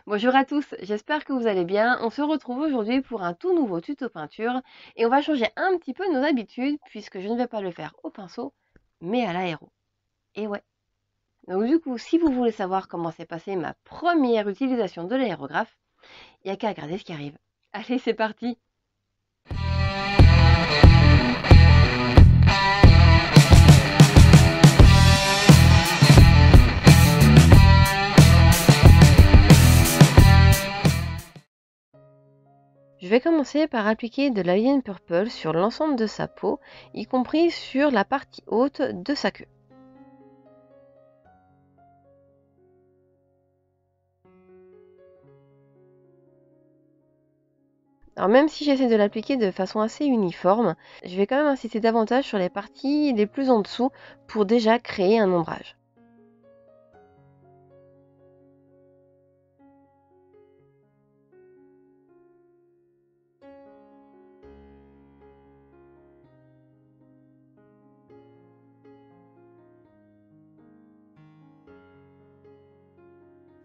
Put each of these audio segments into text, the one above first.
Bonjour à tous, j'espère que vous allez bien. On se retrouve aujourd'hui pour un tout nouveau tuto peinture et on va changer un petit peu nos habitudes puisque je ne vais pas le faire au pinceau mais à l'aéro. Et ouais. Donc du coup, si vous voulez savoir comment s'est passée ma première utilisation de l'aérographe, il n'y a qu'à regarder ce qui arrive. Allez, c'est parti! Je vais commencer par appliquer de l'Alien Purple sur l'ensemble de sa peau, y compris sur la partie haute de sa queue. Alors même si j'essaie de l'appliquer de façon assez uniforme, je vais quand même insister davantage sur les parties les plus en dessous pour déjà créer un ombrage.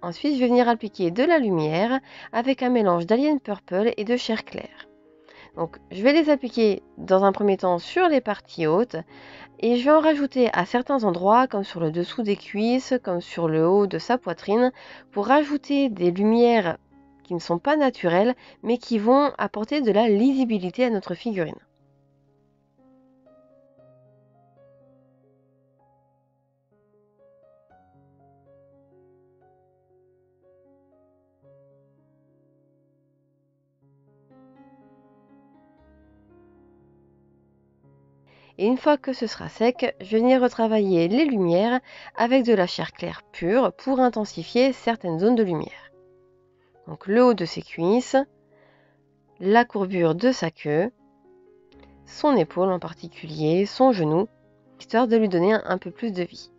Ensuite, je vais venir appliquer de la lumière avec un mélange d'Alien Purple et de chair claire. Donc, je vais les appliquer dans un premier temps sur les parties hautes et je vais en rajouter à certains endroits, comme sur le dessous des cuisses, comme sur le haut de sa poitrine, pour rajouter des lumières qui ne sont pas naturelles, mais qui vont apporter de la lisibilité à notre figurine. Et une fois que ce sera sec, je vais venir retravailler les lumières avec de la chair claire pure pour intensifier certaines zones de lumière. Donc le haut de ses cuisses, la courbure de sa queue, son épaule en particulier, son genou, histoire de lui donner un peu plus de vie.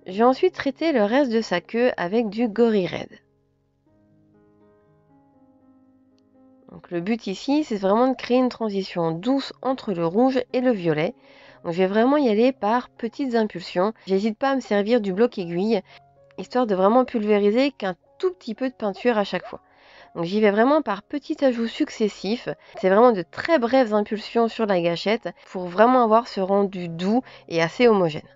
Je vais ensuite traiter le reste de sa queue avec du Gory Red. Donc le but ici, c'est vraiment de créer une transition douce entre le rouge et le violet. Donc je vais vraiment y aller par petites impulsions. J'hésite pas à me servir du bloc aiguille, histoire de vraiment pulvériser qu'un tout petit peu de peinture à chaque fois. Donc j'y vais vraiment par petits ajouts successifs. C'est vraiment de très brèves impulsions sur la gâchette pour vraiment avoir ce rendu doux et assez homogène.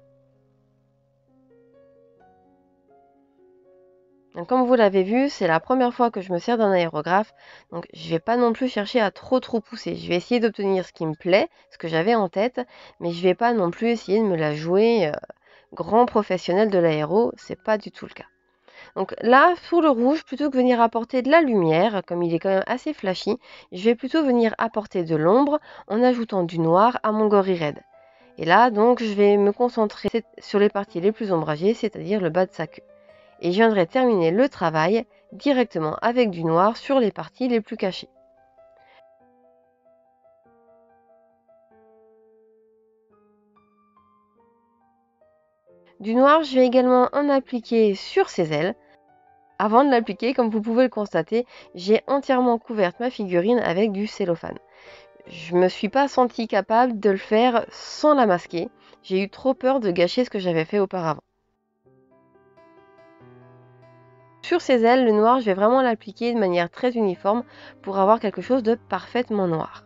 Donc, comme vous l'avez vu, c'est la première fois que je me sers d'un aérographe, donc je ne vais pas non plus chercher à trop pousser. Je vais essayer d'obtenir ce qui me plaît, ce que j'avais en tête, mais je ne vais pas non plus essayer de me la jouer grand professionnel de l'aéro, c'est pas du tout le cas. Donc là, sur le rouge, plutôt que venir apporter de la lumière, comme il est quand même assez flashy, je vais plutôt venir apporter de l'ombre en ajoutant du noir à mon Gory Red. Et là, donc, je vais me concentrer sur les parties les plus ombragées, c'est-à-dire le bas de sa queue. Et je viendrai terminer le travail directement avec du noir sur les parties les plus cachées. Du noir, je vais également en appliquer sur ses ailes. Avant de l'appliquer, comme vous pouvez le constater, j'ai entièrement couverte ma figurine avec du cellophane. Je me suis pas sentie capable de le faire sans la masquer. J'ai eu trop peur de gâcher ce que j'avais fait auparavant. Sur ses ailes, le noir, je vais vraiment l'appliquer de manière très uniforme pour avoir quelque chose de parfaitement noir.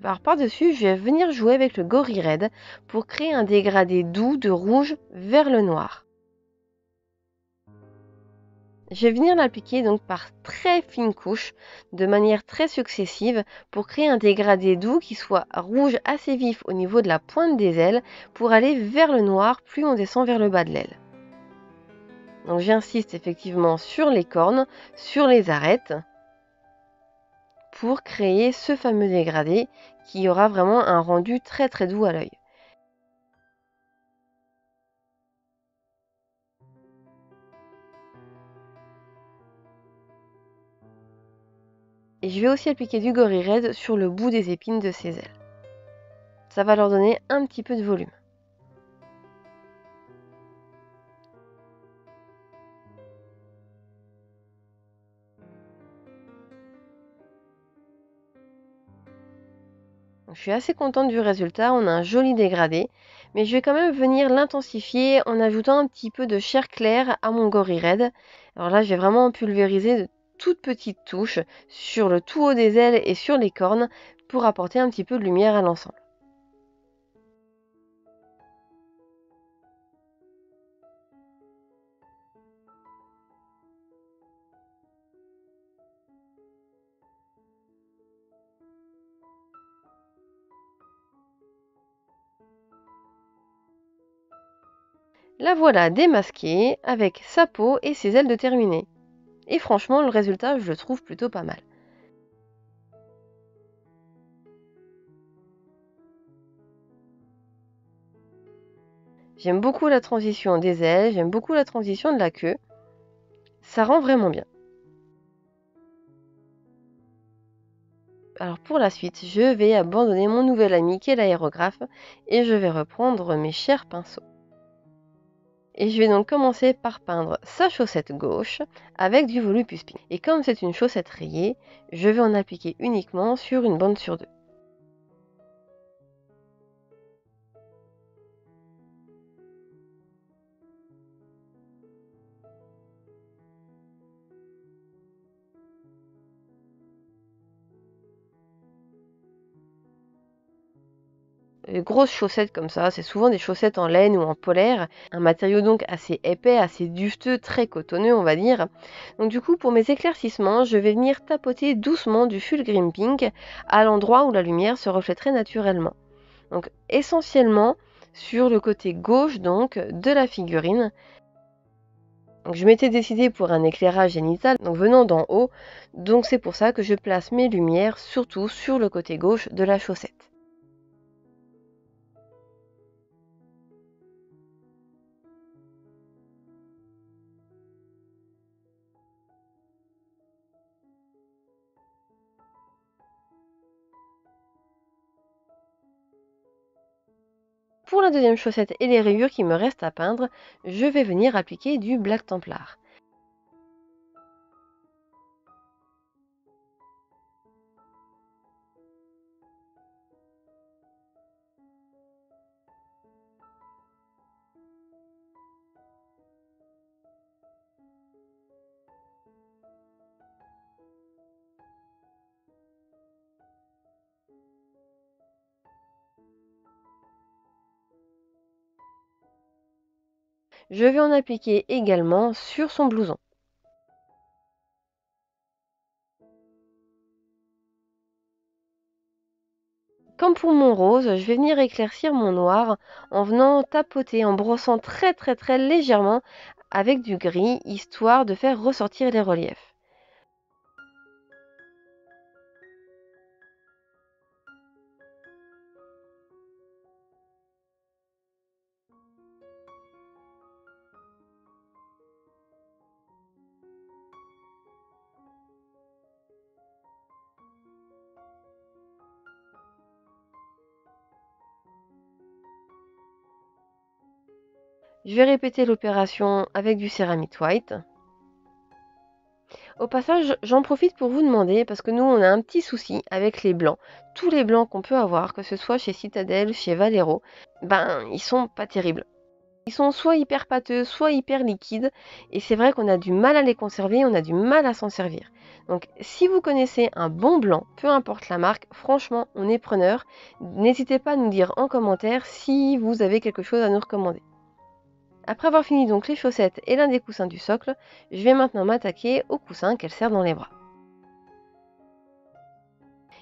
Alors par-dessus, je vais venir jouer avec le Gory Red pour créer un dégradé doux de rouge vers le noir. Je vais venir l'appliquer donc par très fines couches, de manière très successive, pour créer un dégradé doux qui soit rouge assez vif au niveau de la pointe des ailes, pour aller vers le noir plus on descend vers le bas de l'aile. Donc j'insiste effectivement sur les cornes, sur les arêtes, pour créer ce fameux dégradé qui aura vraiment un rendu très doux à l'œil. Et je vais aussi appliquer du Gorilla Red sur le bout des épines de ses ailes. Ça va leur donner un petit peu de volume. Donc, je suis assez contente du résultat, on a un joli dégradé, mais je vais quand même venir l'intensifier en ajoutant un petit peu de chair claire à mon Gorilla Red. Alors là, je vais vraiment pulvériser de toutes petites touches sur le tout haut des ailes et sur les cornes pour apporter un petit peu de lumière à l'ensemble. La voilà démasquée avec sa peau et ses ailes de terminée. Et franchement, le résultat, je le trouve plutôt pas mal. J'aime beaucoup la transition des ailes, j'aime beaucoup la transition de la queue. Ça rend vraiment bien. Alors pour la suite, je vais abandonner mon nouvel ami qui est l'aérographe et je vais reprendre mes chers pinceaux. Et je vais donc commencer par peindre sa chaussette gauche avec du Volupus Pink. Et comme c'est une chaussette rayée, je vais en appliquer uniquement sur une bande sur deux. Les grosses chaussettes comme ça, c'est souvent des chaussettes en laine ou en polaire, un matériau donc assez épais, assez duveteux, très cotonneux on va dire. Donc du coup pour mes éclaircissements, je vais venir tapoter doucement du Fulgrim Pink à l'endroit où la lumière se reflèterait naturellement. Donc essentiellement sur le côté gauche donc de la figurine. Donc, je m'étais décidée pour un éclairage génital, donc venant d'en haut, donc c'est pour ça que je place mes lumières surtout sur le côté gauche de la chaussette. Pour la deuxième chaussette et les rayures qui me restent à peindre, je vais venir appliquer du Black Templar. Je vais en appliquer également sur son blouson. Comme pour mon rose, je vais venir éclaircir mon noir en venant tapoter, en brossant très légèrement avec du gris, histoire de faire ressortir les reliefs. Je vais répéter l'opération avec du Ceramite White. Au passage, j'en profite pour vous demander, parce que nous, on a un petit souci avec les blancs. Tous les blancs qu'on peut avoir, que ce soit chez Citadel, chez Valero, ben, ils sont pas terribles. Ils sont soit hyper pâteux, soit hyper liquides, et c'est vrai qu'on a du mal à les conserver, on a du mal à s'en servir. Donc, si vous connaissez un bon blanc, peu importe la marque, franchement, on est preneur. N'hésitez pas à nous dire en commentaire si vous avez quelque chose à nous recommander. Après avoir fini donc les chaussettes et l'un des coussins du socle, je vais maintenant m'attaquer au coussin qu'elle serre dans les bras.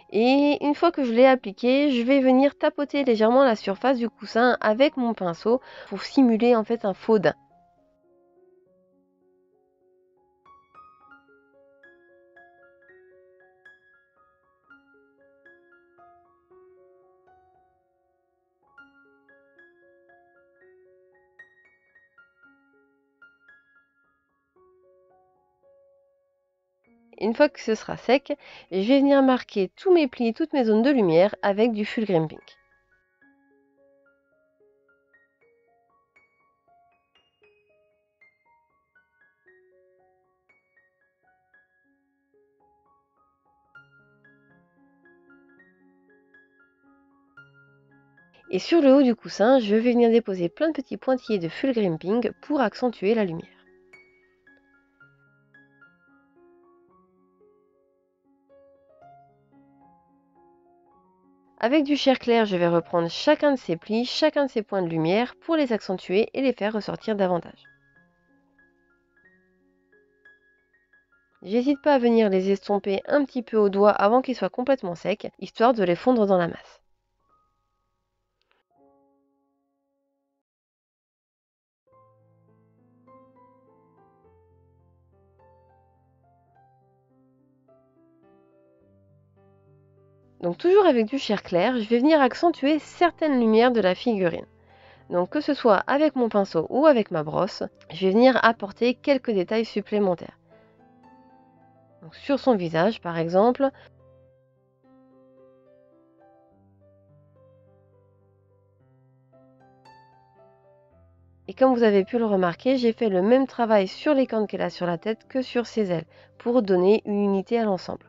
Et une fois que je l'ai appliqué, je vais venir tapoter légèrement la surface du coussin avec mon pinceau pour simuler en fait un faux daim. Une fois que ce sera sec, je vais venir marquer tous mes plis, toutes mes zones de lumière avec du Fulgrim Pink. Et sur le haut du coussin, je vais venir déposer plein de petits pointillés de Fulgrim Pink pour accentuer la lumière. Avec du chair clair, je vais reprendre chacun de ces plis, chacun de ces points de lumière pour les accentuer et les faire ressortir davantage. J'hésite pas à venir les estomper un petit peu au doigt avant qu'ils soient complètement secs, histoire de les fondre dans la masse. Donc toujours avec du chair clair, je vais venir accentuer certaines lumières de la figurine. Donc que ce soit avec mon pinceau ou avec ma brosse, je vais venir apporter quelques détails supplémentaires. Donc sur son visage par exemple, et comme vous avez pu le remarquer, j'ai fait le même travail sur les cornes qu'elle a sur la tête que sur ses ailes, pour donner une unité à l'ensemble.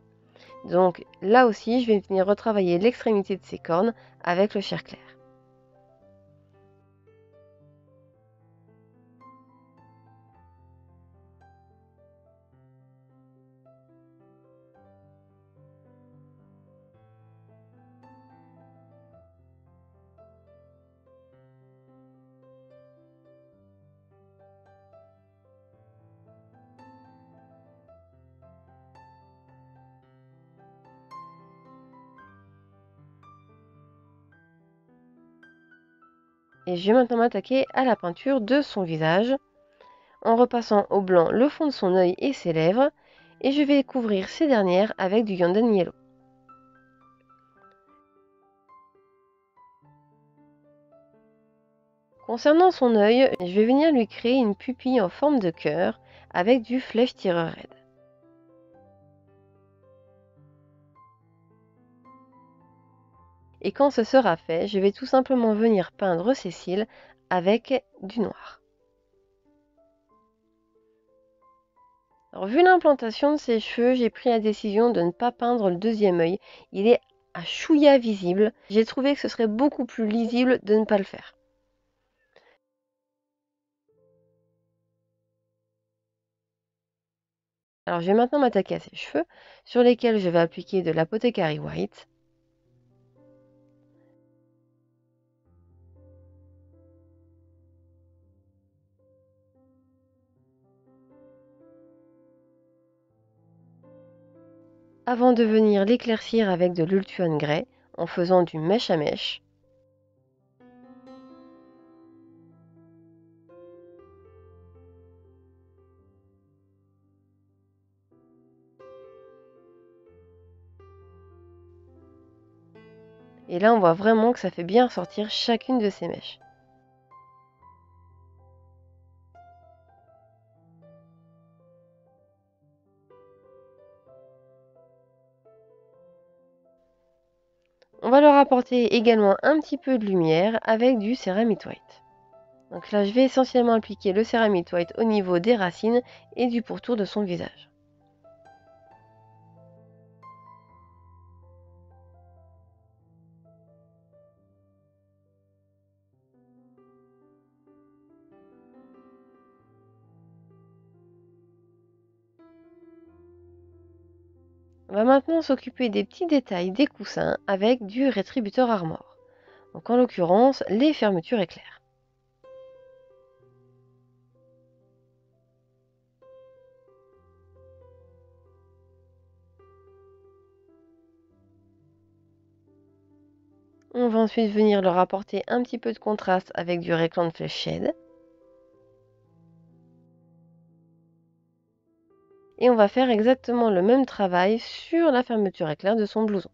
Donc là aussi, je vais venir retravailler l'extrémité de ses cornes avec le chair clair. Et je vais maintenant m'attaquer à la peinture de son visage, en repassant au blanc le fond de son œil et ses lèvres, et je vais couvrir ces dernières avec du Yanden Yellow. Concernant son œil, je vais venir lui créer une pupille en forme de cœur avec du flèche tireur raide. Et quand ce sera fait, je vais tout simplement venir peindre ses cils avec du noir. Alors, vu l'implantation de ses cheveux, j'ai pris la décision de ne pas peindre le deuxième œil. Il est à chouïa visible. J'ai trouvé que ce serait beaucoup plus lisible de ne pas le faire. Alors je vais maintenant m'attaquer à ses cheveux, sur lesquels je vais appliquer de l'Apothecary White. Avant de venir l'éclaircir avec de l'Ultuan Grey, en faisant du mèche à mèche. Et là on voit vraiment que ça fait bien ressortir chacune de ces mèches. On va leur apporter également un petit peu de lumière avec du Ceramite White. Donc là je vais essentiellement appliquer le Ceramite White au niveau des racines et du pourtour de son visage. On va maintenant s'occuper des petits détails des coussins avec du Rétributeur Armor. Donc en l'occurrence, les fermetures éclairs. On va ensuite venir leur apporter un petit peu de contraste avec du Recland Flesh Shade. Et on va faire exactement le même travail sur la fermeture éclair de son blouson.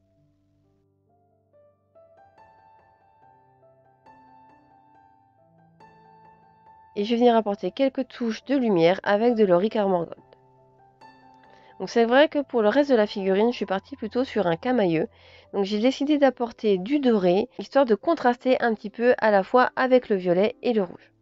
Et je vais venir apporter quelques touches de lumière avec de l'Auric Armor Gold. Donc c'est vrai que pour le reste de la figurine, je suis partie plutôt sur un camailleux. Donc j'ai décidé d'apporter du doré, histoire de contraster un petit peu à la fois avec le violet et le rouge.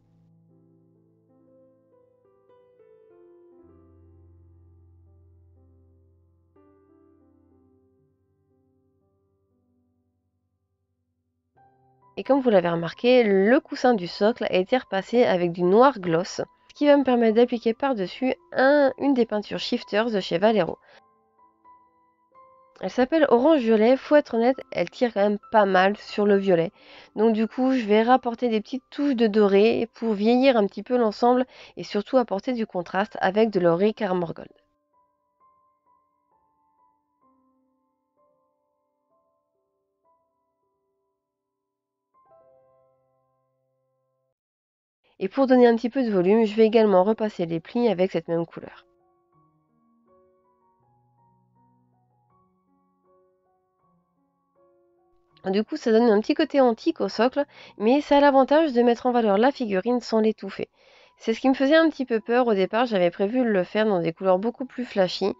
Et comme vous l'avez remarqué, le coussin du socle a été repassé avec du noir gloss, ce qui va me permettre d'appliquer par-dessus une des peintures shifters de chez Valero. Elle s'appelle Orange Violet, faut être honnête, elle tire quand même pas mal sur le violet. Donc du coup, je vais rapporter des petites touches de doré pour vieillir un petit peu l'ensemble et surtout apporter du contraste avec de l'Auric Armor Gold. Et pour donner un petit peu de volume, je vais également repasser les plis avec cette même couleur. Du coup, ça donne un petit côté antique au socle, mais ça a l'avantage de mettre en valeur la figurine sans l'étouffer. C'est ce qui me faisait un petit peu peur au départ, j'avais prévu de le faire dans des couleurs beaucoup plus flashy,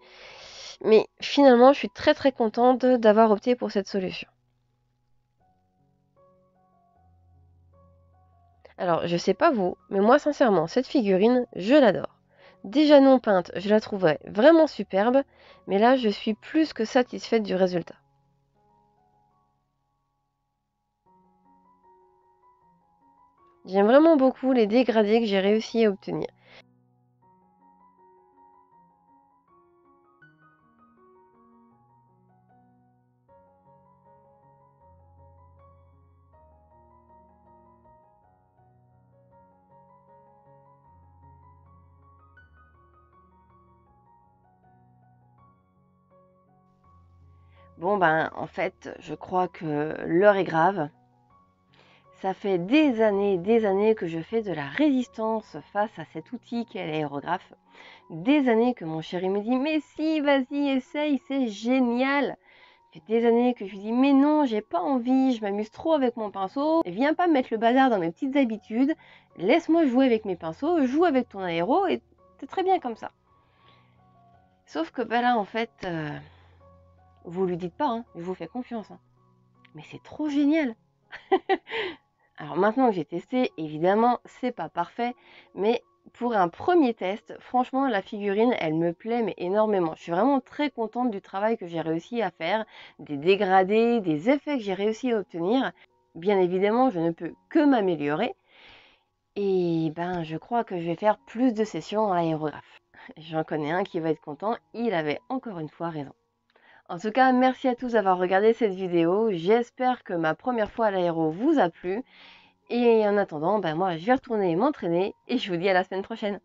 mais finalement, je suis très contente d'avoir opté pour cette solution. Alors, je sais pas vous, mais moi, sincèrement, cette figurine, je l'adore. Déjà non peinte, je la trouverais vraiment superbe, mais là, je suis plus que satisfaite du résultat. J'aime vraiment beaucoup les dégradés que j'ai réussi à obtenir. Bon ben, en fait, je crois que l'heure est grave. Ça fait des années que je fais de la résistance face à cet outil qu'est l'aérographe. Des années que mon chéri me dit mais si, vas-y, essaye, c'est génial. Ça fait des années que je lui dis mais non, j'ai pas envie, je m'amuse trop avec mon pinceau. Et viens pas me mettre le bazar dans mes petites habitudes. Laisse-moi jouer avec mes pinceaux, joue avec ton aéro et c'est très bien comme ça. Sauf que ben là en fait, vous lui dites pas, hein, je vous fais confiance. Hein. Mais c'est trop génial. Alors maintenant que j'ai testé, évidemment, c'est pas parfait, mais pour un premier test, franchement, la figurine, elle me plaît mais énormément. Je suis vraiment très contente du travail que j'ai réussi à faire, des dégradés, des effets que j'ai réussi à obtenir. Bien évidemment, je ne peux que m'améliorer. Et ben, je crois que je vais faire plus de sessions en aérographe. J'en connais un qui va être content, il avait encore une fois raison. En tout cas, merci à tous d'avoir regardé cette vidéo. J'espère que ma première fois à l'aéro vous a plu. Et en attendant, ben moi, je vais retourner m'entraîner et je vous dis à la semaine prochaine.